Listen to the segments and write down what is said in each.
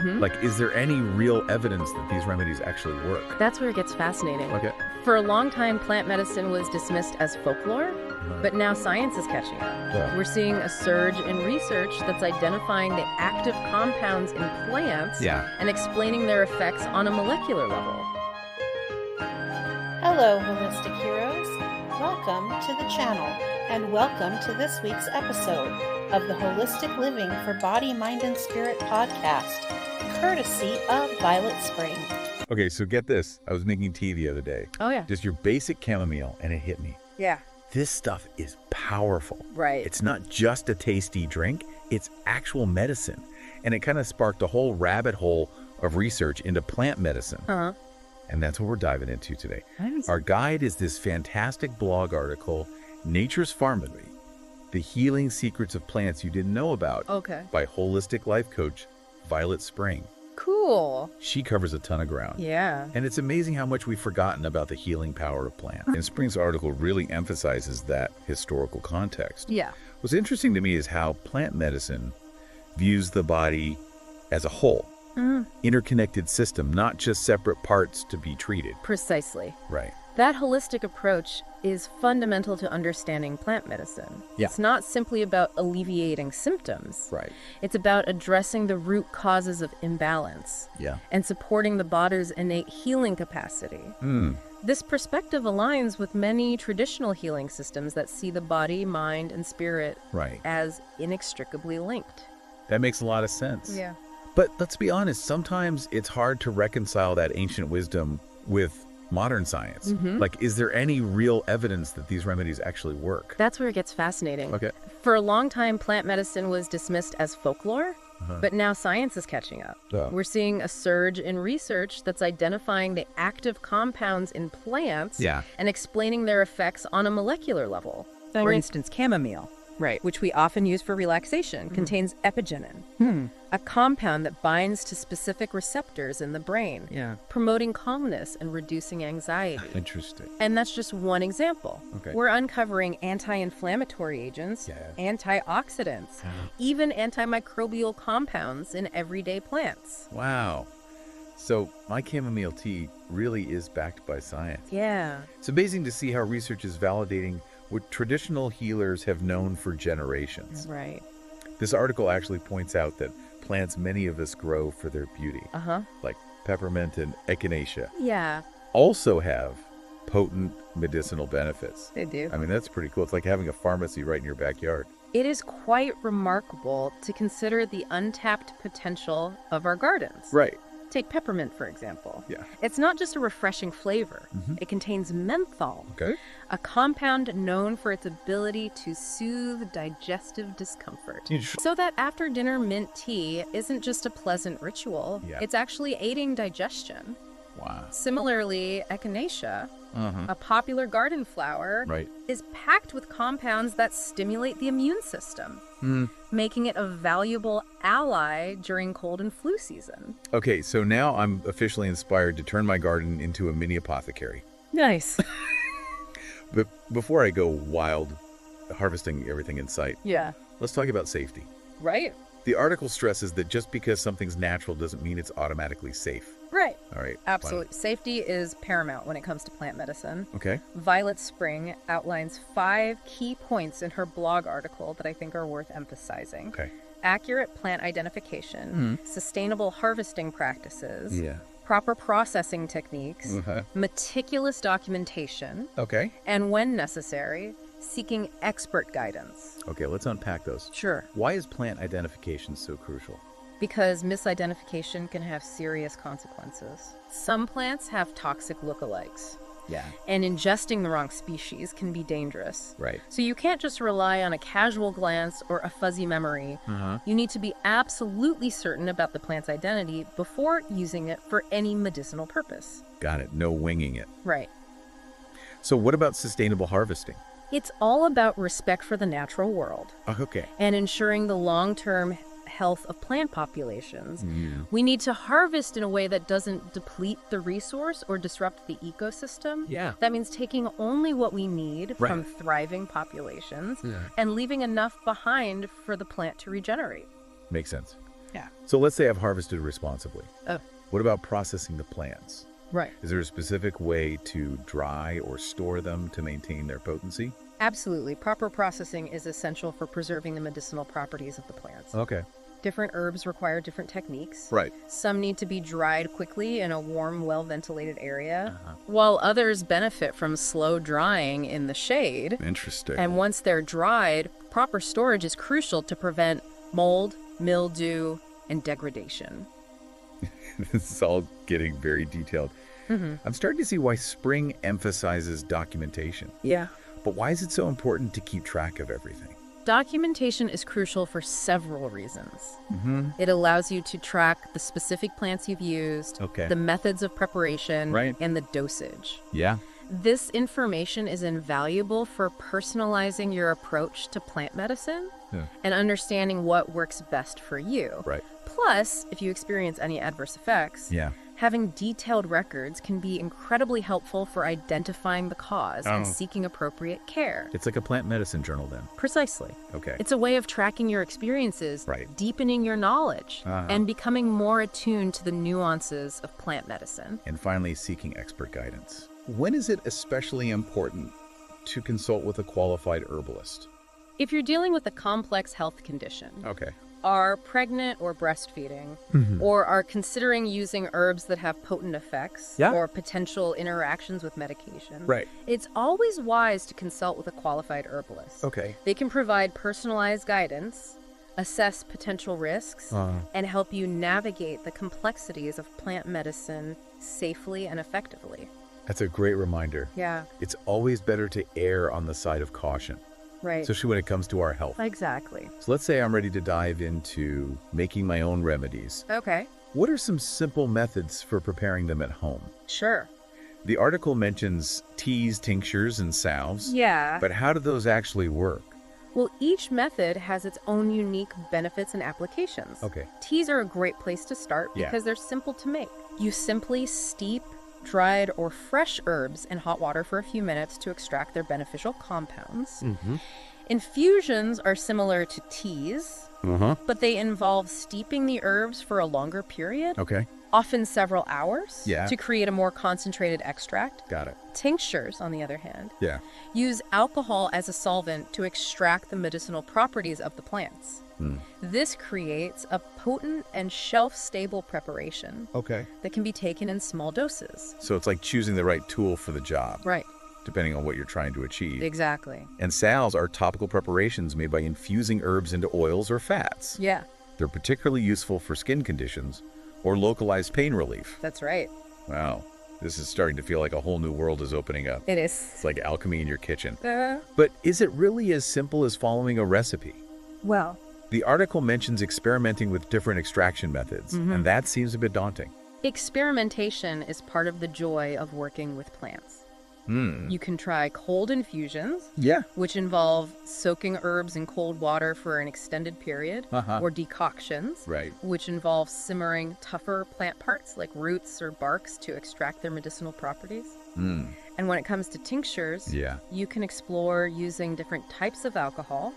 Like, is there any real evidence that these remedies actually work? That's where it gets fascinating. Okay. For a long time, plant medicine was dismissed as folklore, but now science is catching up. Yeah. We're seeing a surge in research that's identifying the active compounds in plants and explaining their effects on a molecular level. Hello, Holistic Heroes. Welcome to the channel, and welcome to this week's episode of the Holistic Living for Body, Mind, and Spirit podcast, courtesy of Violet Spring. Okay, so get this. I was making tea the other day. Oh, yeah. Just your basic chamomile, and it hit me. Yeah. This stuff is powerful. Right. It's not just a tasty drink, it's actual medicine. And it kind of sparked a whole rabbit hole of research into plant medicine. Uh-huh. And that's what we're diving into today. Nice. Our guide is this fantastic blog article, Nature's Pharmacy, The Healing Secrets of Plants You Didn't Know About, by holistic life coach Violet Spring. Cool. She covers a ton of ground. Yeah. And it's amazing how much we've forgotten about the healing power of plants. And Spring's article really emphasizes that historical context. Yeah. What's interesting to me is how plant medicine views the body as a whole. Interconnected system, not just separate parts to be treated. Precisely. Right. That holistic approach is fundamental to understanding plant medicine. Yeah. It's not simply about alleviating symptoms. Right. It's about addressing the root causes of imbalance. Yeah. And supporting the body's innate healing capacity. This perspective aligns with many traditional healing systems that see the body, mind, and spirit as inextricably linked. That makes a lot of sense. Yeah. But let's be honest, sometimes it's hard to reconcile that ancient wisdom with modern science. Like, is there any real evidence that these remedies actually work? That's where it gets fascinating. Okay. For a long time, plant medicine was dismissed as folklore, but now science is catching up. We're seeing a surge in research that's identifying the active compounds in plants and explaining their effects on a molecular level. For instance, chamomile, which we often use for relaxation, contains epigenin, a compound that binds to specific receptors in the brain, promoting calmness and reducing anxiety. Interesting. And that's just one example. Okay. We're uncovering anti-inflammatory agents, antioxidants, even antimicrobial compounds in everyday plants. Wow. So my chamomile tea really is backed by science. Yeah. It's amazing to see how research is validating what traditional healers have known for generations. Right. This article actually points out that plants many of us grow for their beauty, like peppermint and echinacea, also have potent medicinal benefits. They do. I mean, that's pretty cool. It's like having a pharmacy right in your backyard. It is quite remarkable to consider the untapped potential of our gardens. Right. Take peppermint, for example. Yeah. It's not just a refreshing flavor. It contains menthol, a compound known for its ability to soothe digestive discomfort. So that after-dinner mint tea isn't just a pleasant ritual. It's actually aiding digestion. Wow. Similarly, echinacea, a popular garden flower, is packed with compounds that stimulate the immune system, making it a valuable ally during cold and flu season. Okay, so now I'm officially inspired to turn my garden into a mini apothecary. Nice. But before I go wild, harvesting everything in sight, let's talk about safety. Right. The article stresses that just because something's natural doesn't mean it's automatically safe. Right. All right. Absolutely. Safety is paramount when it comes to plant medicine. Okay. Violet Spring outlines 5 key points in her blog article that I think are worth emphasizing. Okay. Accurate plant identification, sustainable harvesting practices, proper processing techniques, meticulous documentation, and when necessary, seeking expert guidance. Okay, let's unpack those. Sure. Why is plant identification so crucial? Because misidentification can have serious consequences. Some plants have toxic lookalikes. And ingesting the wrong species can be dangerous. Right. So you can't just rely on a casual glance or a fuzzy memory. You need to be absolutely certain about the plant's identity before using it for any medicinal purpose. Got it. No winging it. Right. So what about sustainable harvesting? It's all about respect for the natural world. Okay. And ensuring the long-term health of plant populations. We need to harvest in a way that doesn't deplete the resource or disrupt the ecosystem. That means taking only what we need from thriving populations and leaving enough behind for the plant to regenerate. Makes sense. Yeah. So let's say I've harvested responsibly. Oh. What about processing the plants? Right. Is there a specific way to dry or store them to maintain their potency? Absolutely. Proper processing is essential for preserving the medicinal properties of the plants. Okay. Different herbs require different techniques. Right. Some need to be dried quickly in a warm, well-ventilated area, while others benefit from slow drying in the shade. Interesting. And once they're dried, proper storage is crucial to prevent mold, mildew, and degradation. This is all getting very detailed. I'm starting to see why spring emphasizes documentation. Yeah. But why is it so important to keep track of everything? Documentation is crucial for several reasons. It allows you to track the specific plants you've used, the methods of preparation, and the dosage. Yeah. This information is invaluable for personalizing your approach to plant medicine and understanding what works best for you. Right. Plus, if you experience any adverse effects, having detailed records can be incredibly helpful for identifying the cause and seeking appropriate care. It's like a plant medicine journal then. Precisely. Okay. It's a way of tracking your experiences, deepening your knowledge, and becoming more attuned to the nuances of plant medicine. And finally, seeking expert guidance. When is it especially important to consult with a qualified herbalist? If you're dealing with a complex health condition, Okay. are pregnant or breastfeeding, or are considering using herbs that have potent effects or potential interactions with medication, it's always wise to consult with a qualified herbalist. Okay. They can provide personalized guidance, assess potential risks, and help you navigate the complexities of plant medicine safely and effectively. That's a great reminder. Yeah. It's always better to err on the side of caution. Right. Especially when it comes to our health. Exactly. So let's say I'm ready to dive into making my own remedies. Okay. What are some simple methods for preparing them at home? Sure. The article mentions teas, tinctures, and salves. Yeah. But how do those actually work? Well, each method has its own unique benefits and applications. Okay. Teas are a great place to start because they're simple to make. You simply steep dried or fresh herbs in hot water for a few minutes to extract their beneficial compounds. Infusions are similar to teas, but they involve steeping the herbs for a longer period, often several hours, to create a more concentrated extract. Got it. Tinctures, on the other hand, use alcohol as a solvent to extract the medicinal properties of the plants. This creates a potent and shelf-stable preparation that can be taken in small doses. So it's like choosing the right tool for the job. Right. Depending on what you're trying to achieve. Exactly. And salves are topical preparations made by infusing herbs into oils or fats. Yeah. They're particularly useful for skin conditions or localized pain relief. That's right. Wow. This is starting to feel like a whole new world is opening up. It is. It's like alchemy in your kitchen. But is it really as simple as following a recipe? Well, the article mentions experimenting with different extraction methods, and that seems a bit daunting. Experimentation is part of the joy of working with plants. You can try cold infusions, which involve soaking herbs in cold water for an extended period, or decoctions, which involve simmering tougher plant parts like roots or barks to extract their medicinal properties. And when it comes to tinctures, you can explore using different types of alcohol,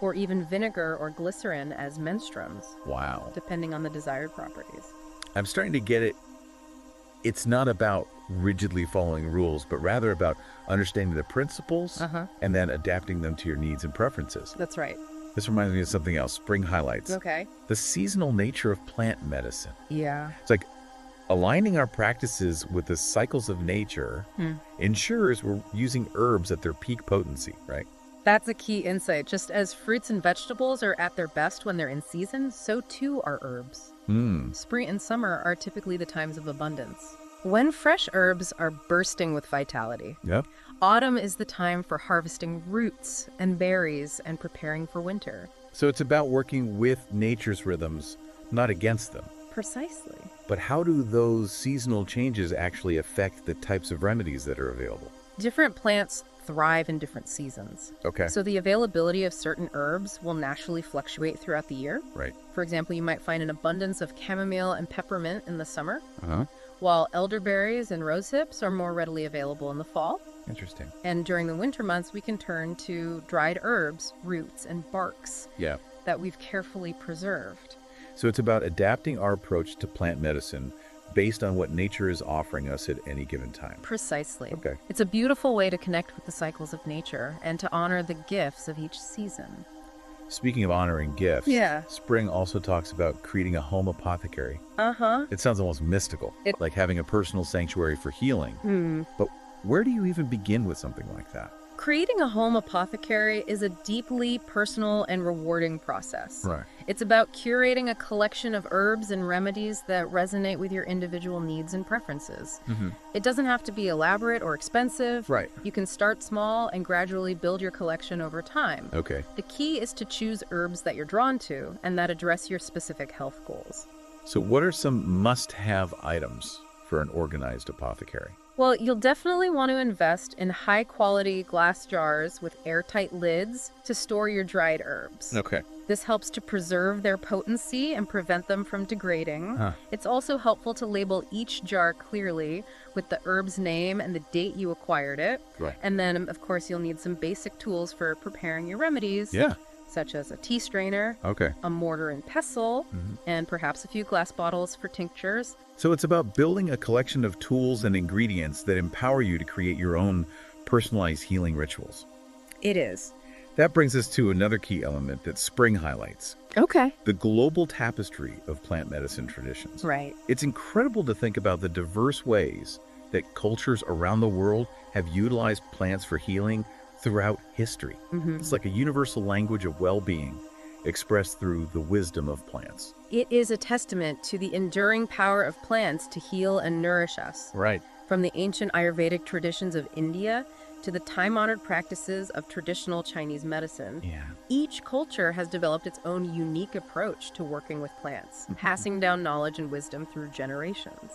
or even vinegar or glycerin as menstruums. Wow. Depending on the desired properties. I'm starting to get it. It's not about rigidly following rules, but rather about understanding the principles and then adapting them to your needs and preferences. That's right. This reminds me of something else, spring highlights. Okay. The seasonal nature of plant medicine. Yeah. It's like aligning our practices with the cycles of nature ensures we're using herbs at their peak potency, right? That's a key insight. Just as fruits and vegetables are at their best when they're in season, so too are herbs. Spring and summer are typically the times of abundance, when fresh herbs are bursting with vitality. Autumn is the time for harvesting roots and berries and preparing for winter. So it's about working with nature's rhythms, not against them. Precisely. But how do those seasonal changes actually affect the types of remedies that are available? Different plants thrive in different seasons. So the availability of certain herbs will naturally fluctuate throughout the year. For example, you might find an abundance of chamomile and peppermint in the summer, while elderberries and rosehips are more readily available in the fall. Interesting. And during the winter months, we can turn to dried herbs, roots, and barks that we've carefully preserved. So it's about adapting our approach to plant medicine based on what nature is offering us at any given time. Precisely. Okay. It's a beautiful way to connect with the cycles of nature and to honor the gifts of each season. Speaking of honoring gifts, Yeah. spring also talks about creating a home apothecary. Uh-huh. It sounds almost mystical, like having a personal sanctuary for healing. But where do you even begin with something like that? Creating a home apothecary is a deeply personal and rewarding process. Right. It's about curating a collection of herbs and remedies that resonate with your individual needs and preferences. It doesn't have to be elaborate or expensive. Right. You can start small and gradually build your collection over time. Okay. The key is to choose herbs that you're drawn to and that address your specific health goals. So what are some must-have items for an organized apothecary? Well, you'll definitely want to invest in high-quality glass jars with airtight lids to store your dried herbs. Okay. This helps to preserve their potency and prevent them from degrading. It's also helpful to label each jar clearly with the herb's name and the date you acquired it. Right. And then, of course, you'll need some basic tools for preparing your remedies. Yeah. Such as a tea strainer, Okay. a mortar and pestle, and perhaps a few glass bottles for tinctures. So it's about building a collection of tools and ingredients that empower you to create your own personalized healing rituals. It is. That brings us to another key element that spring highlights. Okay. The global tapestry of plant medicine traditions. Right. It's incredible to think about the diverse ways that cultures around the world have utilized plants for healing throughout history. It's like a universal language of well-being expressed through the wisdom of plants. It is a testament to the enduring power of plants to heal and nourish us. Right. From the ancient Ayurvedic traditions of India to the time-honored practices of traditional Chinese medicine, each culture has developed its own unique approach to working with plants, passing down knowledge and wisdom through generations.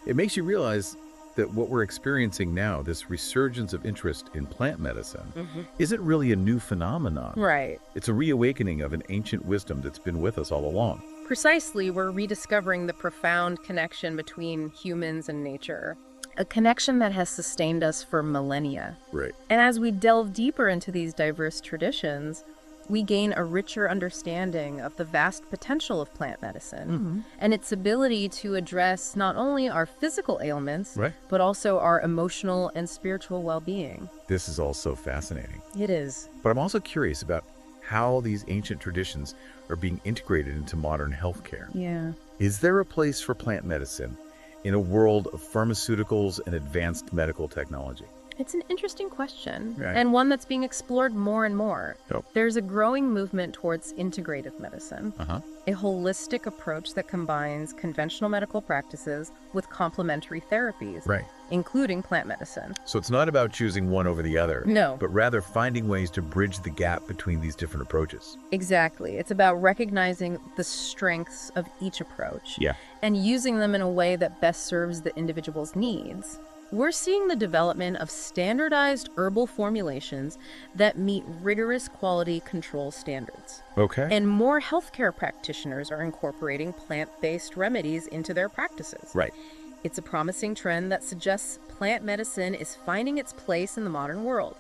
It makes you realize that what we're experiencing now, this resurgence of interest in plant medicine, isn't really a new phenomenon. Right. It's a reawakening of an ancient wisdom that's been with us all along. Precisely, we're rediscovering the profound connection between humans and nature, a connection that has sustained us for millennia. Right. And as we delve deeper into these diverse traditions, we gain a richer understanding of the vast potential of plant medicine and its ability to address not only our physical ailments, but also our emotional and spiritual well-being. This is all so fascinating. It is. But I'm also curious about how these ancient traditions are being integrated into modern healthcare. Yeah. Is there a place for plant medicine in a world of pharmaceuticals and advanced medical technology? It's an interesting question, Right. and one that's being explored more and more. Yep. There's a growing movement towards integrative medicine, a holistic approach that combines conventional medical practices with complementary therapies, Right. including plant medicine. So it's not about choosing one over the other, No. but rather finding ways to bridge the gap between these different approaches. Exactly. It's about recognizing the strengths of each approach and using them in a way that best serves the individual's needs. We're seeing the development of standardized herbal formulations that meet rigorous quality control standards. Okay. And more healthcare practitioners are incorporating plant-based remedies into their practices. Right. It's a promising trend that suggests plant medicine is finding its place in the modern world.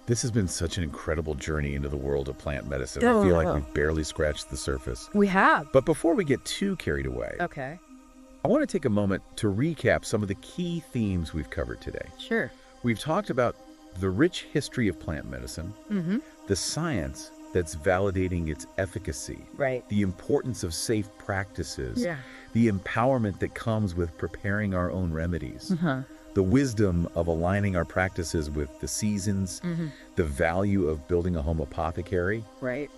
This has been such an incredible journey into the world of plant medicine. I feel like we've barely scratched the surface. We have. But before we get too carried away, Okay. I want to take a moment to recap some of the key themes we've covered today. Sure. We've talked about the rich history of plant medicine, the science that's validating its efficacy, Right. the importance of safe practices, the empowerment that comes with preparing our own remedies, the wisdom of aligning our practices with the seasons, the value of building a home apothecary, Right.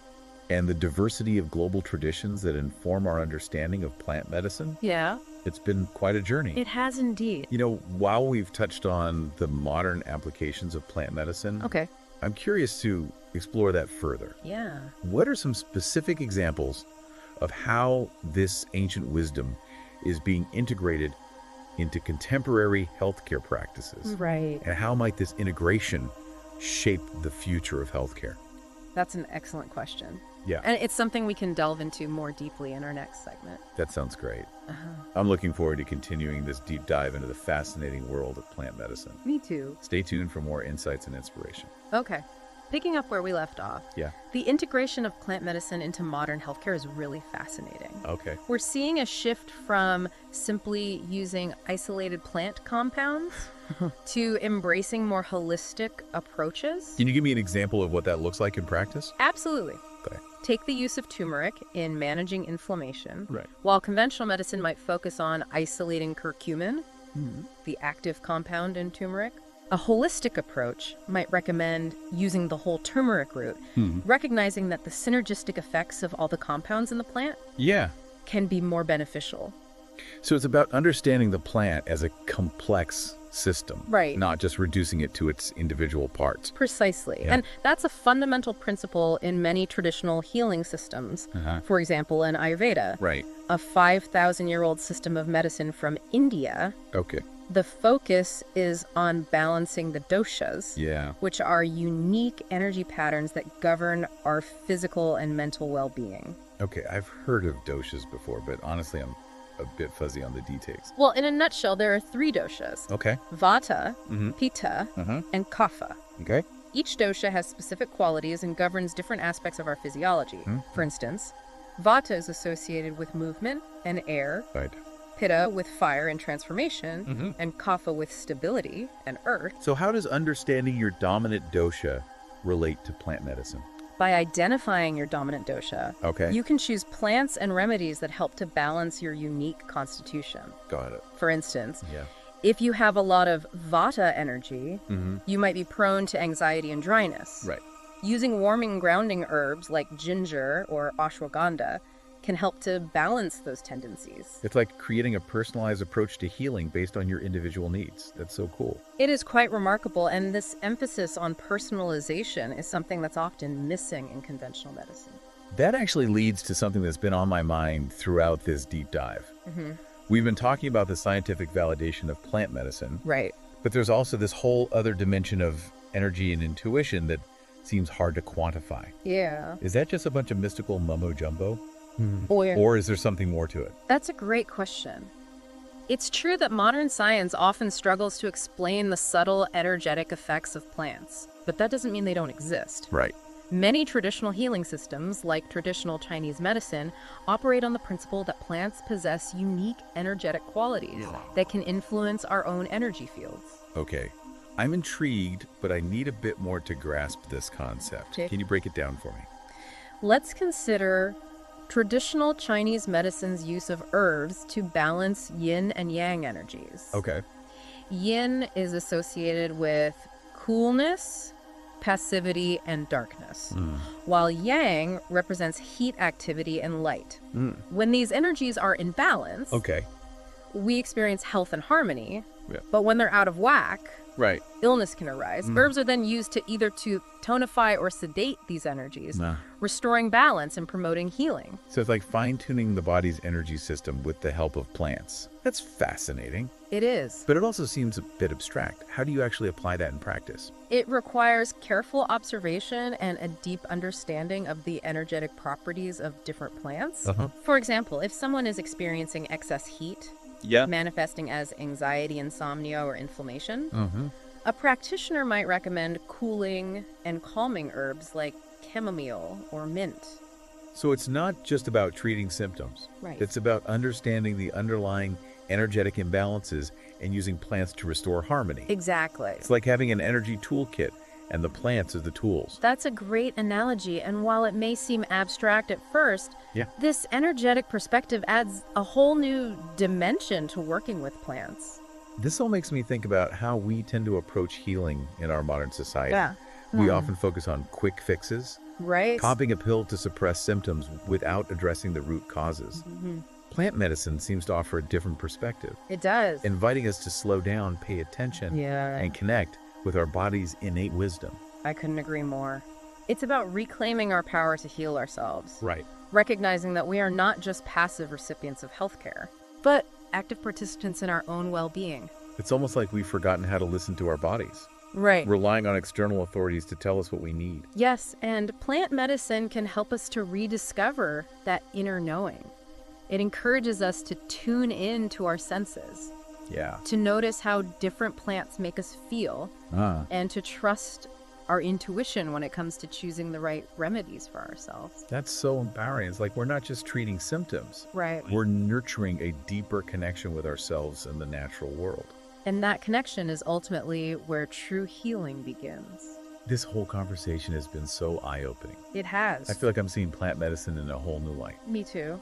and the diversity of global traditions that inform our understanding of plant medicine. Yeah. It's been quite a journey. It has indeed. You know, while we've touched on the modern applications of plant medicine, Okay. I'm curious to explore that further. Yeah. What are some specific examples of how this ancient wisdom is being integrated into contemporary healthcare practices? Right. And how might this integration shape the future of healthcare? That's an excellent question. Yeah. And it's something we can delve into more deeply in our next segment. That sounds great. I'm looking forward to continuing this deep dive into the fascinating world of plant medicine. Me too. Stay tuned for more insights and inspiration. Okay. picking up where we left off, Yeah. the integration of plant medicine into modern healthcare is really fascinating. Okay. We're seeing a shift from simply using isolated plant compounds to embracing more holistic approaches. Can you give me an example of what that looks like in practice? Absolutely. Okay. Take the use of turmeric in managing inflammation. Right. While conventional medicine might focus on isolating curcumin, the active compound in turmeric, a holistic approach might recommend using the whole turmeric root, recognizing that the synergistic effects of all the compounds in the plant can be more beneficial. So it's about understanding the plant as a complex system, Right. not just reducing it to its individual parts. Precisely. Yeah. And that's a fundamental principle in many traditional healing systems. For example, in Ayurveda, Right. a 5,000-year-old system of medicine from India, Okay. the focus is on balancing the doshas, Yeah. which are unique energy patterns that govern our physical and mental well-being. Okay, I've heard of doshas before, but honestly, I'm a bit fuzzy on the details. Well, in a nutshell, there are 3 doshas: Okay. Vata, Pitta, and Kapha. Okay. Each dosha has specific qualities and governs different aspects of our physiology. For instance, Vata is associated with movement and air, Right. Pitta with fire and transformation, and Kapha with stability and earth. So how does understanding your dominant dosha relate to plant medicine? By identifying your dominant dosha, Okay. you can choose plants and remedies that help to balance your unique constitution. Got it. For instance, Yeah. if you have a lot of Vata energy, you might be prone to anxiety and dryness. Right. Using warming grounding herbs like ginger or ashwagandha can help to balance those tendencies. It's like creating a personalized approach to healing based on your individual needs. That's so cool. It is quite remarkable, and this emphasis on personalization is something that's often missing in conventional medicine. That actually leads to something that's been on my mind throughout this deep dive. We've been talking about the scientific validation of plant medicine, Right. but there's also this whole other dimension of energy and intuition that seems hard to quantify. Yeah. Is that just a bunch of mystical mumbo-jumbo? Or Or is there something more to it? that's a great question. It's true that modern science often struggles to explain the subtle energetic effects of plants, but that doesn't mean they don't exist. Right. Many traditional healing systems, like traditional Chinese medicine, operate on the principle that plants possess unique energetic qualities that can influence our own energy fields. Okay. I'm intrigued, but I need a bit more to grasp this concept. Okay. Can you break it down for me? Let's consider traditional Chinese medicine's use of herbs to balance yin and yang energies. Okay. Yin is associated with coolness, passivity, and darkness, while yang represents heat, activity, and light. When these energies are in balance, Okay. we experience health and harmony, Yeah. but when they're out of whack, Right. illness can arise. Herbs are then used to either to tonify or sedate these energies, restoring balance and promoting healing. So it's like fine-tuning the body's energy system with the help of plants. That's fascinating. It is. But it also seems a bit abstract. How do you actually apply that in practice? It requires careful observation and a deep understanding of the energetic properties of different plants. For example, if someone is experiencing excess heat, manifesting as anxiety, insomnia, or inflammation, a practitioner might recommend cooling and calming herbs like chamomile or mint. So it's not just about treating symptoms. Right. It's about understanding the underlying energetic imbalances and using plants to restore harmony. Exactly. It's like having an energy toolkit, and the plants are the tools. That's a great analogy, and while it may seem abstract at first, this energetic perspective adds a whole new dimension to working with plants. This all makes me think about how we tend to approach healing in our modern society. We often focus on quick fixes, Right? popping a pill to suppress symptoms without addressing the root causes. Plant medicine seems to offer a different perspective, It does. inviting us to slow down, pay attention, and connect with our body's innate wisdom. I couldn't agree more. It's about reclaiming our power to heal ourselves. Right. Recognizing that we are not just passive recipients of healthcare, but active participants in our own well-being. It's almost like we've forgotten how to listen to our bodies, Right. relying on external authorities to tell us what we need. Yes, and plant medicine can help us to rediscover that inner knowing. It encourages us to tune in to our senses, Yeah. to notice how different plants make us feel, and to trust our intuition when it comes to choosing the right remedies for ourselves. That's so empowering. It's like we're not just treating symptoms. Right. We're nurturing a deeper connection with ourselves and the natural world. And that connection is ultimately where true healing begins. This whole conversation has been so eye-opening. It has. I feel like I'm seeing plant medicine in a whole new light. Me too.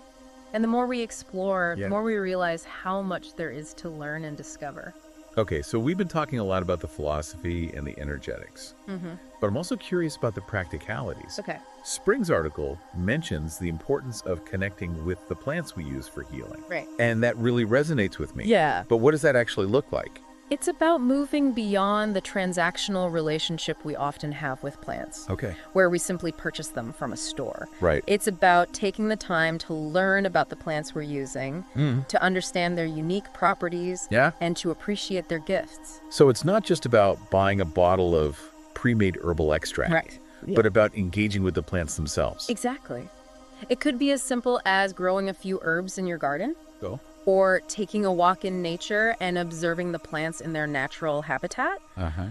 And the more we explore, the more we realize how much there is to learn and discover. Okay, so we've been talking a lot about the philosophy and the energetics, but I'm also curious about the practicalities. Okay. Spring's article mentions the importance of connecting with the plants we use for healing. Right. And that really resonates with me. Yeah. But what does that actually look like? It's about moving beyond the transactional relationship we often have with plants. Okay. Where we simply purchase them from a store. Right. It's about taking the time to learn about the plants we're using, to understand their unique properties, and to appreciate their gifts. So it's not just about buying a bottle of pre-made herbal extract, Right. but about engaging with the plants themselves. Exactly. It could be as simple as growing a few herbs in your garden. Go. Or taking a walk in nature and observing the plants in their natural habitat.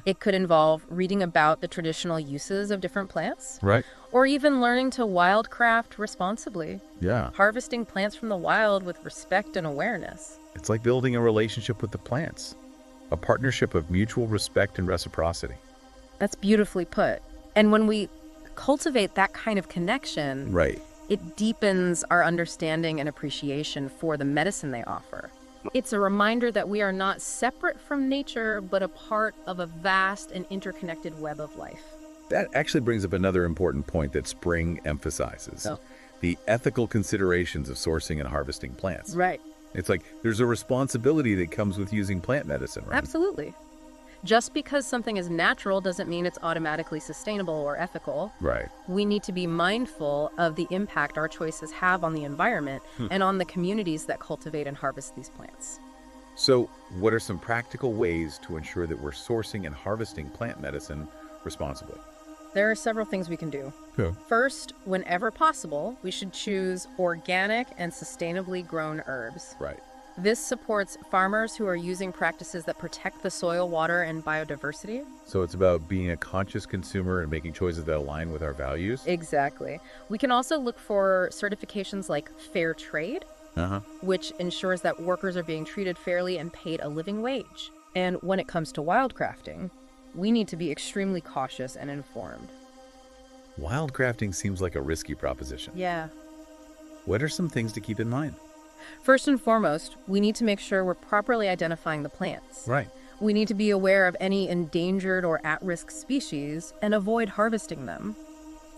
It could involve reading about the traditional uses of different plants. Right. Or even learning to wildcraft responsibly. Yeah. Harvesting plants from the wild with respect and awareness. It's like building a relationship with the plants, a partnership of mutual respect and reciprocity. That's beautifully put. And when we cultivate that kind of connection, Right. it deepens our understanding and appreciation for the medicine they offer. It's a reminder that we are not separate from nature, but a part of a vast and interconnected web of life. That actually brings up another important point that Spring emphasizes. The ethical considerations of sourcing and harvesting plants. Right. It's like there's a responsibility that comes with using plant medicine, right? Absolutely. Just because something is natural doesn't mean it's automatically sustainable or ethical. Right. We need to be mindful of the impact our choices have on the environment and on the communities that cultivate and harvest these plants. So, what are some practical ways to ensure that we're sourcing and harvesting plant medicine responsibly? There are several things we can do. First, whenever possible, we should choose organic and sustainably grown herbs. Right. This supports farmers who are using practices that protect the soil, water, and biodiversity. So it's about being a conscious consumer and making choices that align with our values? Exactly. We can also look for certifications like fair trade, which ensures that workers are being treated fairly and paid a living wage. And when it comes to wildcrafting, we need to be extremely cautious and informed. Wildcrafting seems like a risky proposition. Yeah. What are some things to keep in mind? First and foremost, we need to make sure we're properly identifying the plants. Right. We need to be aware of any endangered or at-risk species and avoid harvesting them.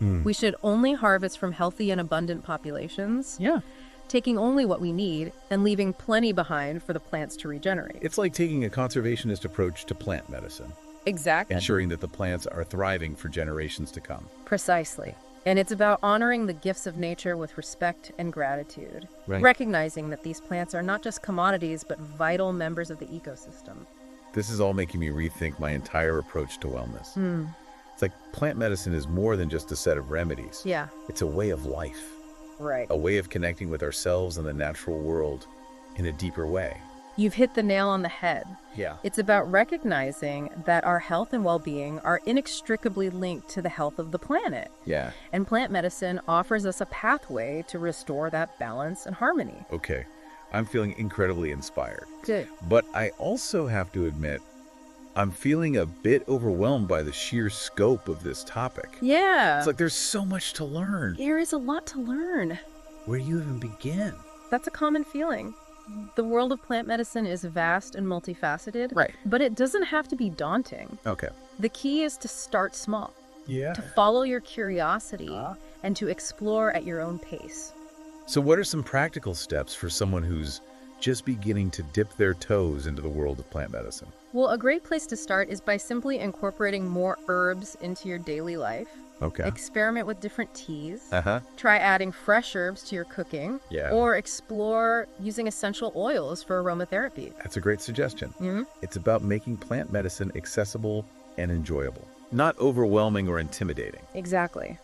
We should only harvest from healthy and abundant populations. Yeah. Taking only what we need and leaving plenty behind for the plants to regenerate. It's like taking a conservationist approach to plant medicine. Exactly. Ensuring that the plants are thriving for generations to come. Precisely. And it's about honoring the gifts of nature with respect and gratitude. Right. Recognizing that these plants are not just commodities, but vital members of the ecosystem. This is all making me rethink my entire approach to wellness. It's like plant medicine is more than just a set of remedies. Yeah. It's a way of life. Right. A way of connecting with ourselves and the natural world in a deeper way. You've hit the nail on the head. Yeah. It's about recognizing that our health and well-being are inextricably linked to the health of the planet. Yeah. And plant medicine offers us a pathway to restore that balance and harmony. Okay. I'm feeling incredibly inspired. Good. But I also have to admit, I'm feeling a bit overwhelmed by the sheer scope of this topic. Yeah. It's like there's so much to learn. There is a lot to learn. Where do you even begin? That's a common feeling. The world of plant medicine is vast and multifaceted. Right. But it doesn't have to be daunting. Okay. The key is to start small. Yeah. To follow your curiosity and to explore at your own pace. So what are some practical steps for someone who's just beginning to dip their toes into the world of plant medicine? Well, a great place to start is by simply incorporating more herbs into your daily life. Okay. Experiment with different teas. Uh-huh. Try adding fresh herbs to your cooking. Yeah. Or explore using essential oils for aromatherapy. That's a great suggestion. It's about making plant medicine accessible and enjoyable, not overwhelming or intimidating. Exactly.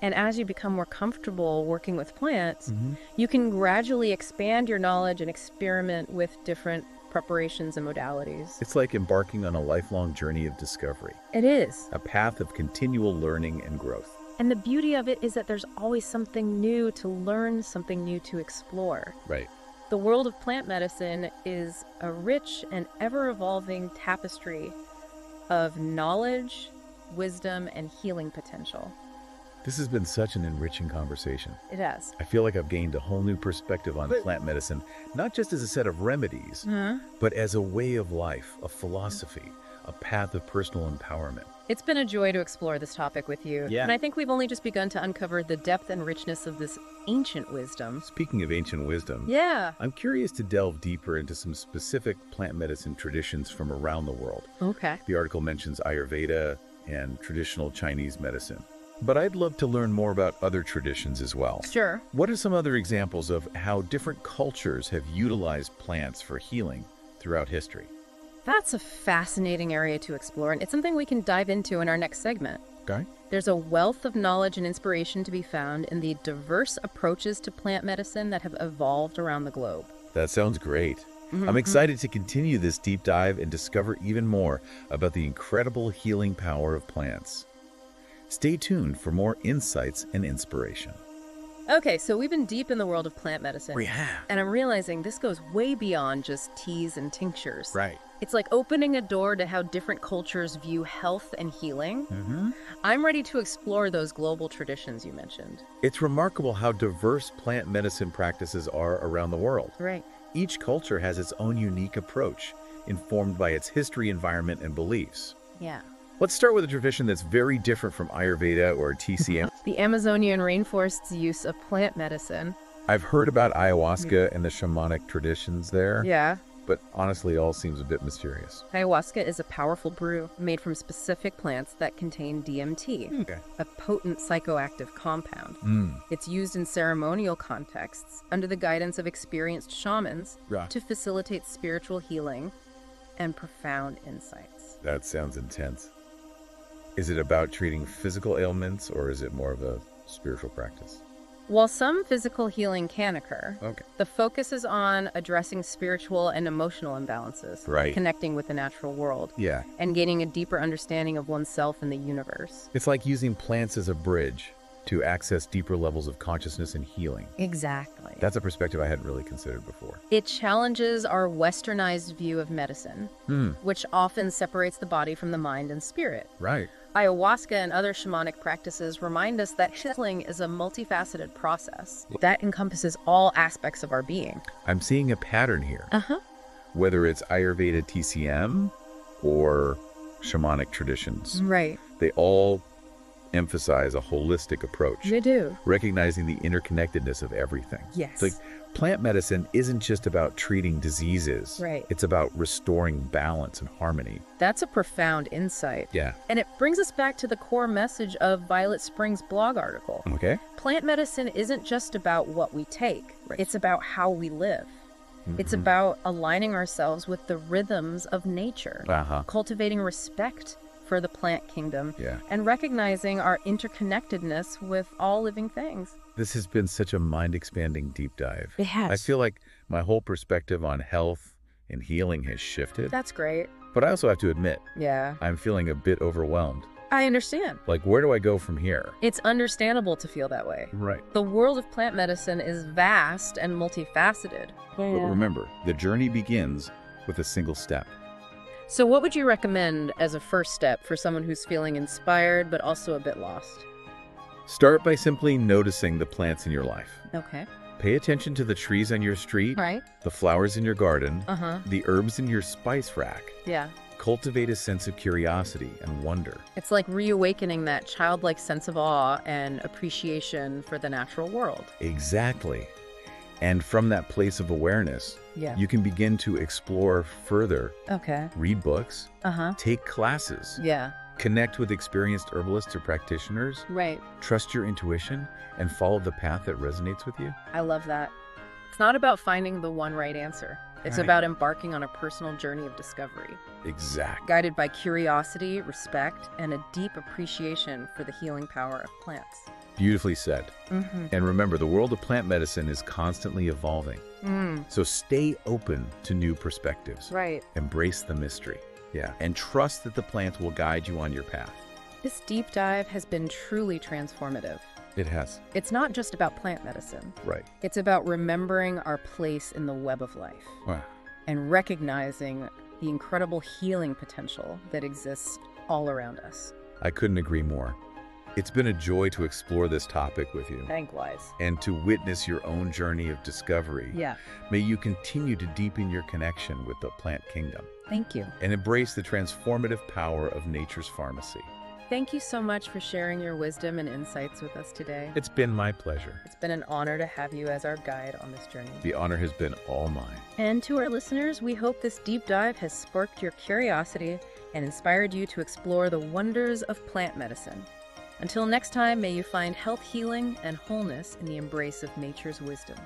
And as you become more comfortable working with plants, you can gradually expand your knowledge and experiment with different preparations, and modalities. It's like embarking on a lifelong journey of discovery. It is. A path of continual learning and growth. And the beauty of it is that there's always something new to learn, something new to explore. Right. The world of plant medicine is a rich and ever-evolving tapestry of knowledge, wisdom, and healing potential. This has been such an enriching conversation. It has. I feel like I've gained a whole new perspective on plant medicine, not just as a set of remedies, but as a way of life, a philosophy, a path of personal empowerment. It's been a joy to explore this topic with you. Yeah. And I think we've only just begun to uncover the depth and richness of this ancient wisdom. Speaking of ancient wisdom, Yeah. I'm curious to delve deeper into some specific plant medicine traditions from around the world. Okay. The article mentions Ayurveda and traditional Chinese medicine. But I'd love to learn more about other traditions as well. Sure. What are some other examples of how different cultures have utilized plants for healing throughout history? That's a fascinating area to explore, and it's something we can dive into in our next segment. Okay. There's a wealth of knowledge and inspiration to be found in the diverse approaches to plant medicine that have evolved around the globe. That sounds great. I'm excited to continue this deep dive and discover even more about the incredible healing power of plants. Stay tuned for more insights and inspiration. Okay, so we've been deep in the world of plant medicine. We have. And I'm realizing this goes way beyond just teas and tinctures. Right. It's like opening a door to how different cultures view health and healing. I'm ready to explore those global traditions you mentioned. It's remarkable how diverse plant medicine practices are around the world. Right. Each culture has its own unique approach, informed by its history, environment, and beliefs. Yeah. Let's start with a tradition that's very different from Ayurveda or TCM. The Amazonian rainforest's use of plant medicine. I've heard about ayahuasca and the shamanic traditions there, Yeah. but honestly, it all seems a bit mysterious. Ayahuasca is a powerful brew made from specific plants that contain DMT, Okay. a potent psychoactive compound. It's used in ceremonial contexts under the guidance of experienced shamans Right. to facilitate spiritual healing and profound insights. That sounds intense. Is it about treating physical ailments, or is it more of a spiritual practice? While some physical healing can occur, Okay. the focus is on addressing spiritual and emotional imbalances, Right. connecting with the natural world, Yeah. and gaining a deeper understanding of oneself and the universe. It's like using plants as a bridge to access deeper levels of consciousness and healing. Exactly. That's a perspective I hadn't really considered before. It challenges our westernized view of medicine, which often separates the body from the mind and spirit. Right. Ayahuasca and other shamanic practices remind us that healing is a multifaceted process that encompasses all aspects of our being. I'm seeing a pattern here. Whether it's Ayurveda TCM or shamanic traditions, Right. they all emphasize a holistic approach, They do. recognizing the interconnectedness of everything. Yes. It's like plant medicine isn't just about treating diseases. Right. It's about restoring balance and harmony. That's a profound insight. Yeah. And it brings us back to the core message of Violet Spring's blog article. Okay. Plant medicine isn't just about what we take. It's about how we live. It's about aligning ourselves with the rhythms of nature, cultivating respect for the plant kingdom, and recognizing our interconnectedness with all living things. This has been such a mind-expanding deep dive. It has. I feel like my whole perspective on health and healing has shifted. That's great. But I also have to admit, Yeah. I'm feeling a bit overwhelmed. I understand. Like, where do I go from here? It's understandable to feel that way. Right. The world of plant medicine is vast and multifaceted. But remember, the journey begins with a single step. So what would you recommend as a first step for someone who's feeling inspired but also a bit lost? Start by simply noticing the plants in your life. Okay. Pay attention to the trees on your street, Right. the flowers in your garden, Uh-huh. the herbs in your spice rack. Yeah. Cultivate a sense of curiosity and wonder. It's like reawakening that childlike sense of awe and appreciation for the natural world. Exactly. And from that place of awareness, Yeah. you can begin to explore further, Okay. read books, Uh-huh. take classes, Yeah. connect with experienced herbalists or practitioners, Right. trust your intuition, and follow the path that resonates with you. I love that. It's not about finding the one right answer. It's Right. about embarking on a personal journey of discovery, Exactly. guided by curiosity, respect, and a deep appreciation for the healing power of plants. Beautifully said. Mm-hmm. And remember, the world of plant medicine is constantly evolving. So stay open to new perspectives. Right. Embrace the mystery. Yeah. And trust that the plants will guide you on your path. This deep dive has been truly transformative. It has. It's not just about plant medicine. Right. It's about remembering our place in the web of life. Wow. And recognizing the incredible healing potential that exists all around us. I couldn't agree more. It's been a joy to explore this topic with you. Likewise. And to witness your own journey of discovery. Yeah. May you continue to deepen your connection with the plant kingdom. Thank you. And embrace the transformative power of nature's pharmacy. Thank you so much for sharing your wisdom and insights with us today. It's been my pleasure. It's been an honor to have you as our guide on this journey. The honor has been all mine. And to our listeners, we hope this deep dive has sparked your curiosity and inspired you to explore the wonders of plant medicine. Until next time, may you find health, healing, and wholeness in the embrace of nature's wisdom.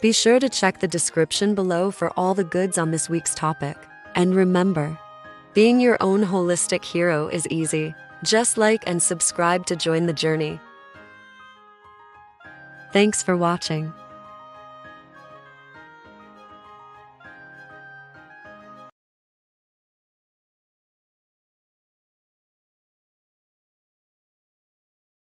Be sure to check the description below for all the goods on this week's topic. And remember, being your own holistic hero is easy. Just like and subscribe to join the journey. Thanks for watching.